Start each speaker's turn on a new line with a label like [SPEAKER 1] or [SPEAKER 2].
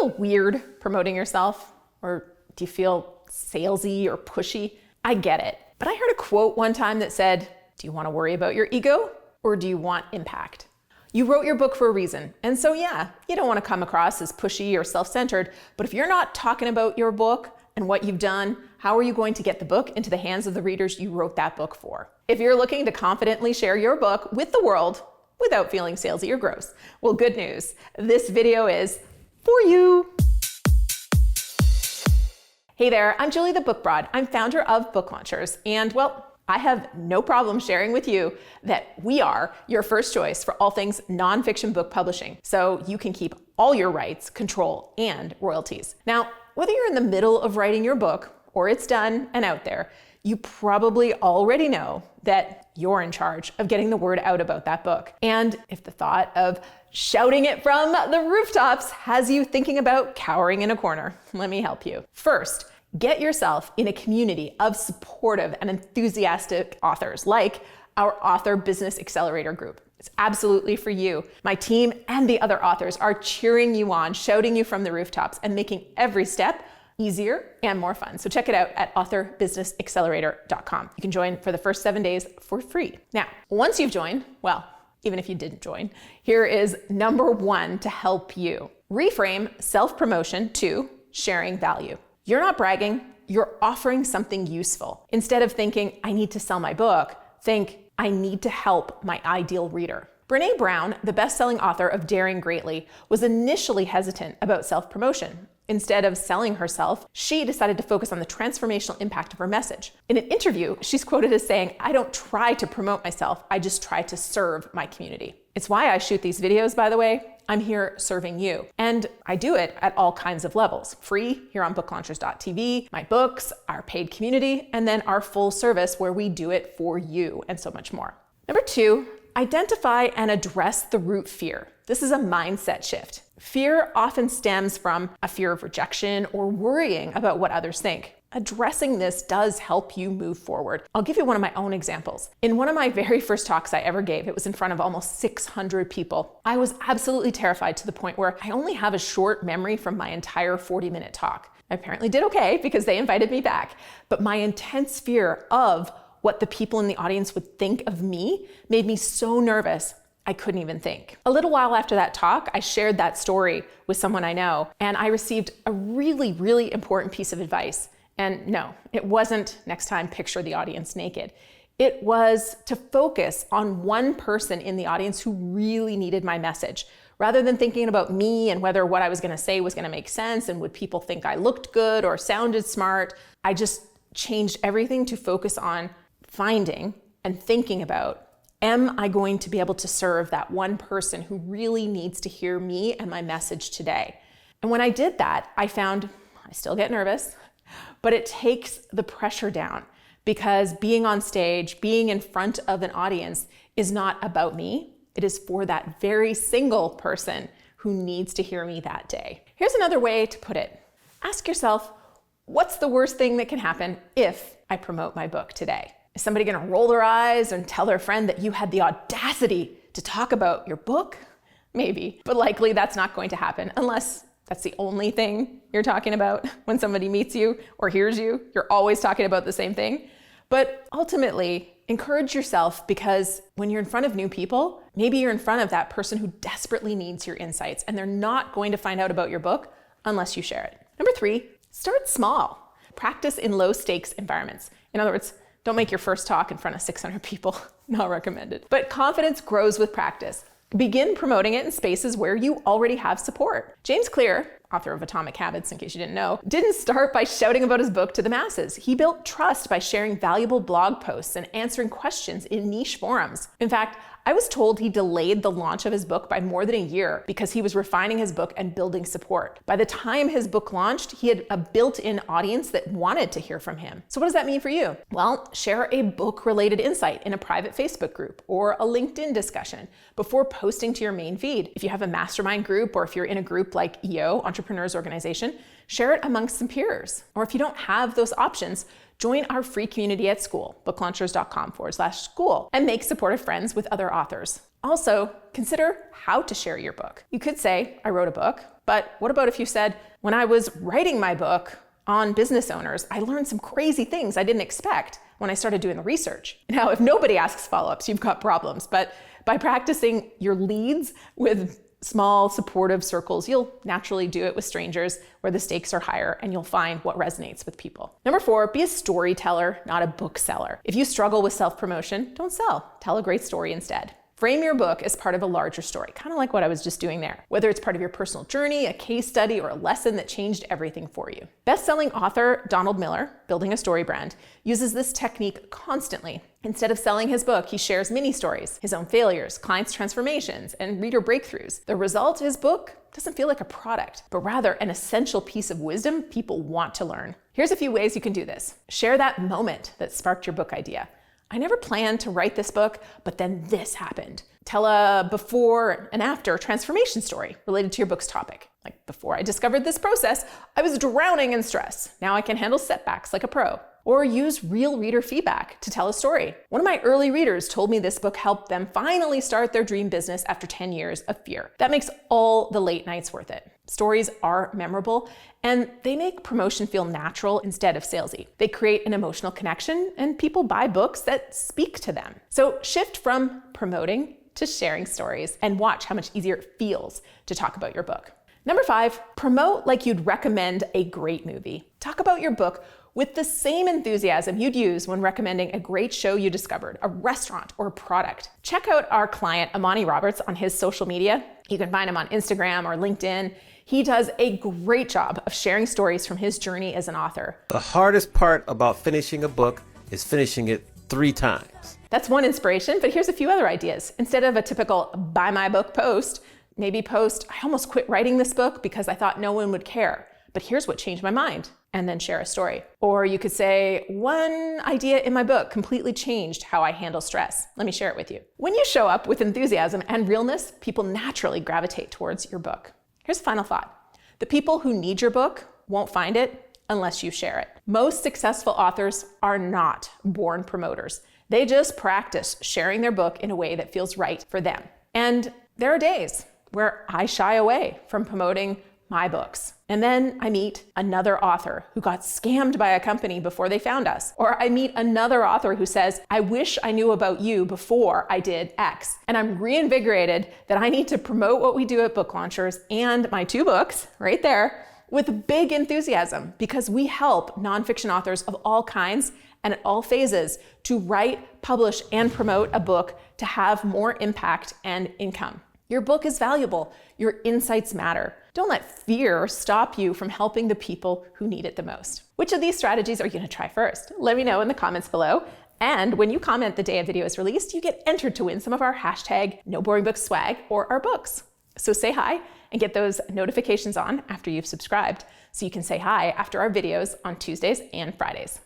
[SPEAKER 1] feel weird promoting yourself? Or do you feel salesy or pushy? I get it. But I heard a quote one time that said, do you want to worry about your ego or do you want impact? You wrote your book for a reason. And so yeah, you don't want to come across as pushy or self-centered, but if you're not talking about your book and what you've done, how are you going to get the book into the hands of the readers you wrote that book for? If you're looking to confidently share your book with the world without feeling salesy or gross, well, good news. This video is for you. Hey there, I'm Julie the Book Broad. I'm founder of Book Launchers, and well, I have no problem sharing with you that we are your first choice for all things nonfiction book publishing, so you can keep all your rights, control, and royalties. Now, whether you're in the middle of writing your book or it's done and out there, you probably already know that you're in charge of getting the word out about that book. And if the thought of shouting it from the rooftops has you thinking about cowering in a corner, let me help you. First, get yourself in a community of supportive and enthusiastic authors like our Author Business Accelerator group. It's absolutely for you. My team and the other authors are cheering you on, shouting you from the rooftops, and making every step easier and more fun. So check it out at authorbusinessaccelerator.com. You can join for the first 7 days for free. Now, once you've joined, well, even if you didn't join, here is number 1 to help you. Reframe self-promotion to sharing value. You're not bragging, you're offering something useful. Instead of thinking, I need to sell my book, think, I need to help my ideal reader. Brené Brown, the best-selling author of Daring Greatly, was initially hesitant about self-promotion. Instead of selling herself, she decided to focus on the transformational impact of her message. In an interview, she's quoted as saying, I don't try to promote myself, I just try to serve my community. It's why I shoot these videos, by the way. I'm here serving you. And I do it at all kinds of levels. Free here on booklaunchers.tv, my books, our paid community, and then our full service where we do it for you and so much more. Number 2, identify and address the root fear. This is a mindset shift. Fear often stems from a fear of rejection or worrying about what others think. Addressing this does help you move forward. I'll give you one of my own examples. In one of my very first talks I ever gave, it was in front of almost 600 people. I was absolutely terrified to the point where I only have a short memory from my entire 40-minute talk. I apparently did okay because they invited me back, but my intense fear of what the people in the audience would think of me made me so nervous I couldn't even think. A little while after that talk, I shared that story with someone I know, and I received a really, really important piece of advice. And no, it wasn't next time picture the audience naked. It was to focus on one person in the audience who really needed my message. Rather than thinking about me and whether what I was gonna say was gonna make sense and would people think I looked good or sounded smart, I just changed everything to focus on finding and thinking about, am I going to be able to serve that one person who really needs to hear me and my message today? And when I did that, I found I still get nervous, but it takes the pressure down because being on stage, being in front of an audience is not about me. It is for that very single person who needs to hear me that day. Here's another way to put it. Ask yourself, what's the worst thing that can happen if I promote my book today? Is somebody gonna roll their eyes and tell their friend that you had the audacity to talk about your book? Maybe, but likely that's not going to happen unless that's the only thing you're talking about when somebody meets you or hears you. You're always talking about the same thing. But ultimately, encourage yourself because when you're in front of new people, maybe you're in front of that person who desperately needs your insights and they're not going to find out about your book unless you share it. Number 3, start small. Practice in low stakes environments. In other words, don't make your first talk in front of 600 people. Not recommended. But confidence grows with practice. Begin promoting it in spaces where you already have support. James Clear, author of Atomic Habits, in case you didn't know, didn't start by shouting about his book to the masses. He built trust by sharing valuable blog posts and answering questions in niche forums. In fact, I was told he delayed the launch of his book by more than a year because he was refining his book and building support. By the time his book launched, he had a built-in audience that wanted to hear from him. So what does that mean for you? Well, share a book-related insight in a private Facebook group or a LinkedIn discussion before posting to your main feed. If you have a mastermind group or if you're in a group like EO, Entrepreneurs Organization, share it amongst some peers. Or if you don't have those options, join our free community at school, booklaunchers.com/school, and make supportive friends with other authors. Also, consider how to share your book. You could say, I wrote a book, but what about if you said, when I was writing my book on business owners, I learned some crazy things I didn't expect when I started doing the research. Now, if nobody asks follow-ups, you've got problems, but by practicing your leads with small supportive circles, you'll naturally do it with strangers where the stakes are higher and you'll find what resonates with people. Number 4, be a storyteller, not a bookseller. If you struggle with self-promotion, don't sell. Tell a great story instead. Frame your book as part of a larger story, kind of like what I was just doing there. Whether it's part of your personal journey, a case study, or a lesson that changed everything for you. Best-selling author Donald Miller, Building a Story Brand, uses this technique constantly. Instead of selling his book, he shares mini stories, his own failures, clients' transformations, and reader breakthroughs. The result, his book doesn't feel like a product, but rather an essential piece of wisdom people want to learn. Here's a few ways you can do this. Share that moment that sparked your book idea. I never planned to write this book, but then this happened. Tell a before and after transformation story related to your book's topic. Like, before I discovered this process, I was drowning in stress. Now I can handle setbacks like a pro. Or use real reader feedback to tell a story. One of my early readers told me this book helped them finally start their dream business after 10 years of fear. That makes all the late nights worth it. Stories are memorable, and they make promotion feel natural instead of salesy. They create an emotional connection, and people buy books that speak to them. So shift from promoting to sharing stories and watch how much easier it feels to talk about your book. Number 5, promote like you'd recommend a great movie. Talk about your book with the same enthusiasm you'd use when recommending a great show you discovered, a restaurant, or a product. Check out our client, Amani Roberts, on his social media. You can find him on Instagram or LinkedIn. He does a great job of sharing stories from his journey as an author.
[SPEAKER 2] The hardest part about finishing a book is finishing it 3 times.
[SPEAKER 1] That's one inspiration, but here's a few other ideas. Instead of a typical buy my book post, maybe post, I almost quit writing this book because I thought no one would care, but here's what changed my mind, and then share a story. Or you could say, one idea in my book completely changed how I handle stress. Let me share it with you. When you show up with enthusiasm and realness, people naturally gravitate towards your book. Here's a final thought. The people who need your book won't find it unless you share it. Most successful authors are not born promoters. They just practice sharing their book in a way that feels right for them. And there are days where I shy away from promoting my books. And then I meet another author who got scammed by a company before they found us. Or I meet another author who says, I wish I knew about you before I did X. And I'm reinvigorated that I need to promote what we do at Book Launchers and my 2 books right there with big enthusiasm, because we help nonfiction authors of all kinds and at all phases to write, publish, and promote a book to have more impact and income. Your book is valuable. Your insights matter. Don't let fear stop you from helping the people who need it the most. Which of these strategies are you going to try first? Let me know in the comments below. And when you comment the day a video is released, you get entered to win some of our hashtag #NoBoringBooks swag or our books. So say hi and get those notifications on after you've subscribed so you can say hi after our videos on Tuesdays and Fridays.